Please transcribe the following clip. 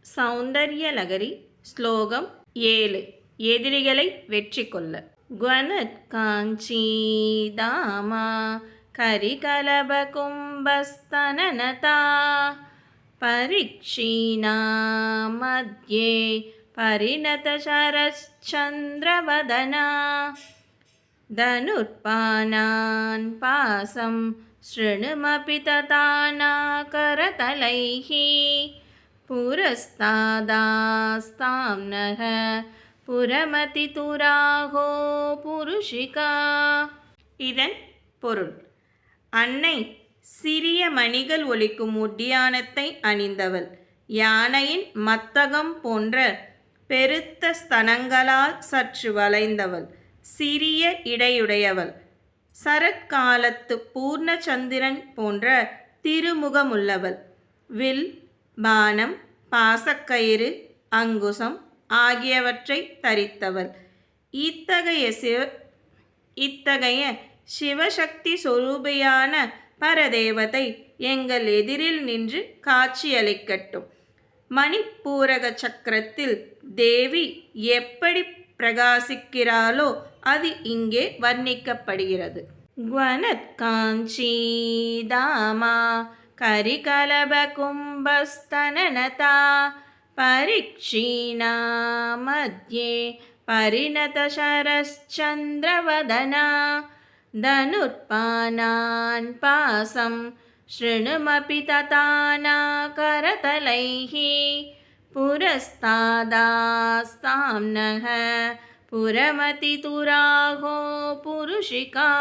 சௌந்தர்யலகரி ஸ்லோகம் 7. எதிரிகளை வெற்றி கொள்ள. குவனத் காஞ்சீதாமா கரிகலப கும்பஸ்தனனதா பரீக்ஷீணா மத்யே பரிணத சரச்சந்திரவதனா தனுர்பானான் பாசம் ஸ்ருணுமபி ததானா கரதலைஹி புரஸ்தாதாஸ்தாம் நக புரமதி துராகோ புருஷிகா. இதன் பொருள்: அன்னை சிறிய மணிகள் ஒலிக்கும் ஒட்டியானத்தை அணிந்தவள், யானையின் மத்தகம் போன்ற பெருத்த ஸ்தனங்களால் சற்று வளைந்தவள், சிறிய இடையுடையவள், சரத்காலத்து பூர்ணச்சந்திரன் போன்ற திருமுகமுள்ளவள், வில், பானம், பாசக்கயிறு, அங்குசம் ஆகியவற்றை தரித்தவள். இத்தகைய சிவசக்தி சொரூபியான பரதேவதை எங்கள் எதிரில் நின்று காட்சியளிக்கட்டும். மணிப்பூரக சக்கரத்தில் தேவி எப்படி பிரகாசிக்கிறாளோ அது இங்கே வர்ணிக்கப்படுகிறது. குவனத் காஞ்சீதாமா கரிகலப கும்பஸ்தனனதா பரீக்ஷீணா மத்யே பரிணத சரச்சந்திரவதனா தனுர்பானான் பாசம் ஸ்ருணுமபி ததானா கரதலைஹி புரஸ்தாதாஸ்தாம் நக புரமதி துராகோ புருஷிகா.